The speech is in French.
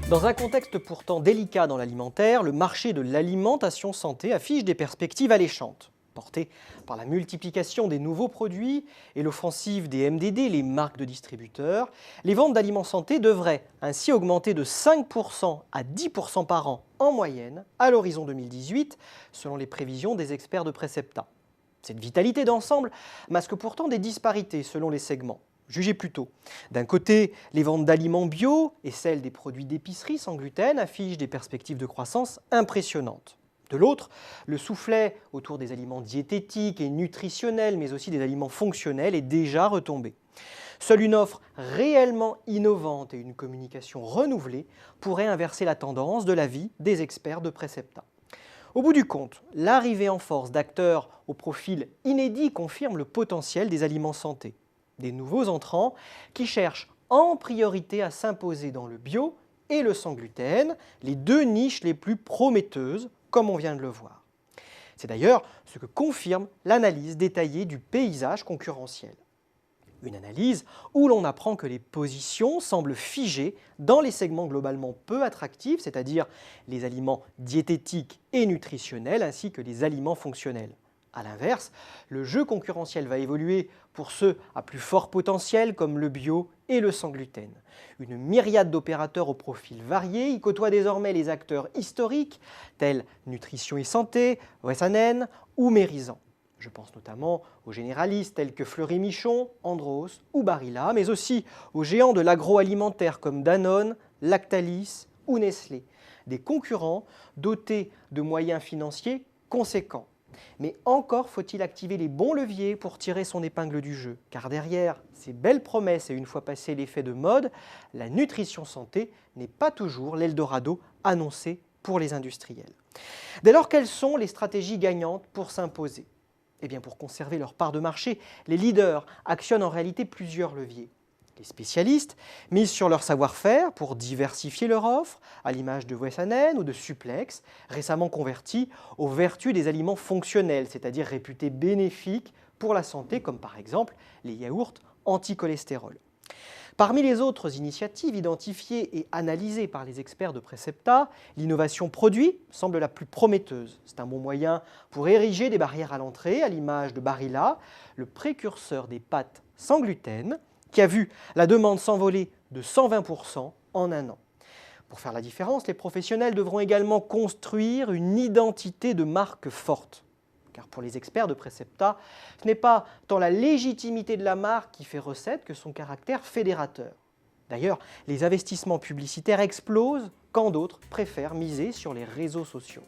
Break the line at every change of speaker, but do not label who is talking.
Dans un contexte pourtant délicat dans l'alimentaire, le marché de l'alimentation santé affiche des perspectives alléchantes. Porté par la multiplication des nouveaux produits et l'offensive des MDD, les marques de distributeurs, les ventes d'aliments santé devraient ainsi augmenter de 5% à 10% par an en moyenne à l'horizon 2018, selon les prévisions des experts de Precepta. Cette vitalité d'ensemble masque pourtant des disparités selon les segments. Jugez plutôt. D'un côté, les ventes d'aliments bio et celles des produits d'épicerie sans gluten affichent des perspectives de croissance impressionnantes. De l'autre, le soufflet autour des aliments diététiques et nutritionnels, mais aussi des aliments fonctionnels, est déjà retombé. Seule une offre réellement innovante et une communication renouvelée pourraient inverser la tendance de l'avis des experts de Precepta. Au bout du compte, l'arrivée en force d'acteurs au profil inédit confirme le potentiel des aliments santé. Des nouveaux entrants qui cherchent en priorité à s'imposer dans le bio et le sans gluten, les deux niches les plus prometteuses, comme on vient de le voir. C'est d'ailleurs ce que confirme l'analyse détaillée du paysage concurrentiel. Une analyse où l'on apprend que les positions semblent figées dans les segments globalement peu attractifs, c'est-à-dire les aliments diététiques et nutritionnels, ainsi que les aliments fonctionnels. A l'inverse, le jeu concurrentiel va évoluer pour ceux à plus fort potentiel comme le bio et le sans gluten. Une myriade d'opérateurs au profil varié y côtoient désormais les acteurs historiques tels Nutrition et Santé, Wessanen ou Mérisan. Je pense notamment aux généralistes tels que Fleury-Michon, Andros ou Barilla, mais aussi aux géants de l'agroalimentaire comme Danone, Lactalis ou Nestlé. Des concurrents dotés de moyens financiers conséquents. Mais encore faut-il activer les bons leviers pour tirer son épingle du jeu, car derrière ces belles promesses et une fois passé l'effet de mode, la nutrition santé n'est pas toujours l'Eldorado annoncé pour les industriels. Dès lors, quelles sont les stratégies gagnantes pour s'imposer ? Eh bien, pour conserver leur part de marché, les leaders actionnent en réalité plusieurs leviers. Les spécialistes misent sur leur savoir-faire pour diversifier leur offre, à l'image de Wessanen ou de Supplex, récemment convertis aux vertus des aliments fonctionnels, c'est-à-dire réputés bénéfiques pour la santé, comme par exemple les yaourts anti-cholestérol. Parmi les autres initiatives identifiées et analysées par les experts de Precepta, l'innovation produit semble la plus prometteuse. C'est un bon moyen pour ériger des barrières à l'entrée, à l'image de Barilla, le précurseur des pâtes sans gluten, qui a vu la demande s'envoler de 120% en un an. Pour faire la différence, les professionnels devront également construire une identité de marque forte. Car pour les experts de Precepta, ce n'est pas tant la légitimité de la marque qui fait recette que son caractère fédérateur. D'ailleurs, les investissements publicitaires explosent quand d'autres préfèrent miser sur les réseaux sociaux.